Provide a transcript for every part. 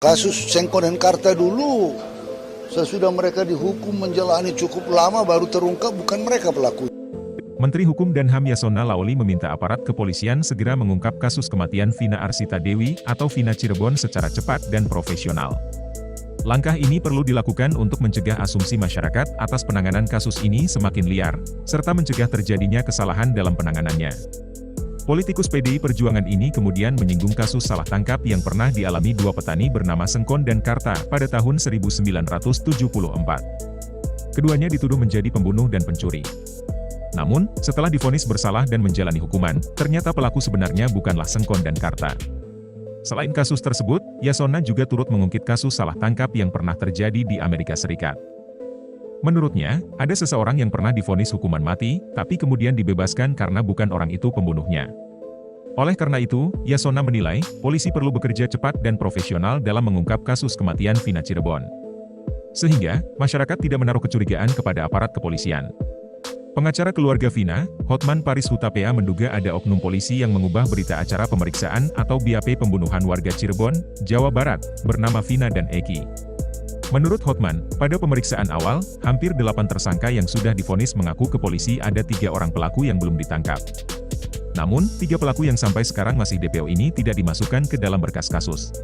Kasus Sengkon dan Karta dulu, sesudah mereka dihukum menjalani cukup lama baru terungkap bukan mereka pelaku. Menteri Hukum dan HAM Yasona Laoli meminta aparat kepolisian segera mengungkap kasus kematian Vina Arsita Dewi atau Vina Cirebon secara cepat dan profesional. Langkah ini perlu dilakukan untuk mencegah asumsi masyarakat atas penanganan kasus ini semakin liar, serta mencegah terjadinya kesalahan dalam penanganannya. Politikus PDI Perjuangan ini kemudian menyinggung kasus salah tangkap yang pernah dialami dua petani bernama Sengkon dan Karta pada tahun 1974. Keduanya dituduh menjadi pembunuh dan pencuri. Namun, setelah divonis bersalah dan menjalani hukuman, ternyata pelaku sebenarnya bukanlah Sengkon dan Karta. Selain kasus tersebut, Yasona juga turut mengungkit kasus salah tangkap yang pernah terjadi di Amerika Serikat. Menurutnya, ada seseorang yang pernah divonis hukuman mati, tapi kemudian dibebaskan karena bukan orang itu pembunuhnya. Oleh karena itu, Yasona menilai, polisi perlu bekerja cepat dan profesional dalam mengungkap kasus kematian Vina Cirebon. Sehingga, masyarakat tidak menaruh kecurigaan kepada aparat kepolisian. Pengacara keluarga Vina, Hotman Paris Hutapea menduga ada oknum polisi yang mengubah berita acara pemeriksaan atau BAP pembunuhan warga Cirebon, Jawa Barat, bernama Vina dan Eki. Menurut Hotman, pada pemeriksaan awal, hampir 8 tersangka yang sudah divonis mengaku ke polisi ada 3 orang pelaku yang belum ditangkap. Namun, 3 pelaku yang sampai sekarang masih DPO ini tidak dimasukkan ke dalam berkas kasus.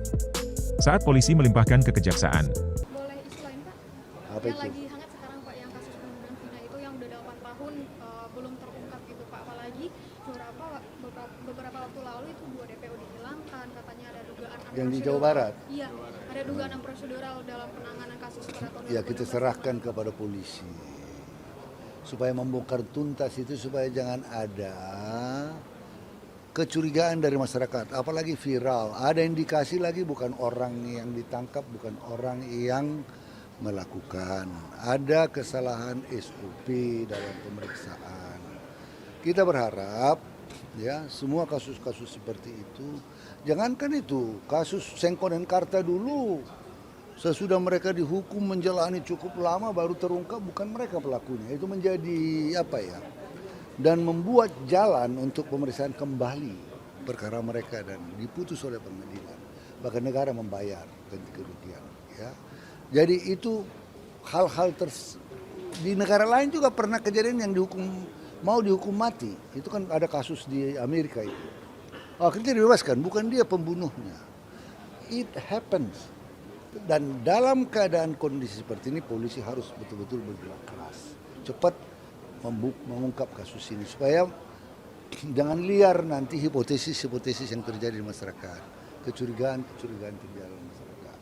Saat polisi melimpahkan ke kejaksaan. Boleh isu lain, Pak? Apa yang itu? lagi hangat sekarang, Pak, yang kasus pembunuhan Vina itu yang udah 8 tahun belum terungkap gitu, Pak. Apalagi beberapa waktu lalu itu 2 DPO dihilangkan, katanya ada dugaan Yang di Jawa Barat? Iya, ada dugaan prosedural dalam penanganan kasus pada tahun Ya, kita 2016. serahkan kepada polisi supaya membongkar tuntas itu, supaya jangan ada kecurigaan dari masyarakat, apalagi viral. Ada indikasi lagi bukan orang yang ditangkap, bukan orang yang melakukan. Ada kesalahan SOP dalam pemeriksaan. Kita berharap ya semua kasus-kasus seperti itu, jangankan itu, kasus Sengkon dan Karta dulu, sesudah mereka dihukum menjalani cukup lama baru terungkap bukan mereka pelakunya. Itu menjadi apa ya, dan membuat jalan untuk pemeriksaan kembali perkara mereka dan diputus oleh pengadilan, bahkan negara membayar ganti kerugian ya. Jadi itu hal-hal di negara lain juga pernah kejadian yang mau dihukum mati. Itu kan ada kasus di Amerika itu. Akhirnya dibebaskan, bukan dia pembunuhnya. It happens. Dan dalam keadaan kondisi seperti ini, polisi harus betul-betul bergerak keras. Cepat mengungkap kasus ini, supaya jangan liar nanti hipotesis-hipotesis yang terjadi di masyarakat. Kecurigaan-kecurigaan terjadi di masyarakat.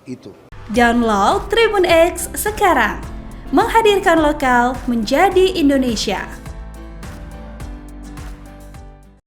Itu. Download Tribun X sekarang. Menghadirkan lokal menjadi Indonesia.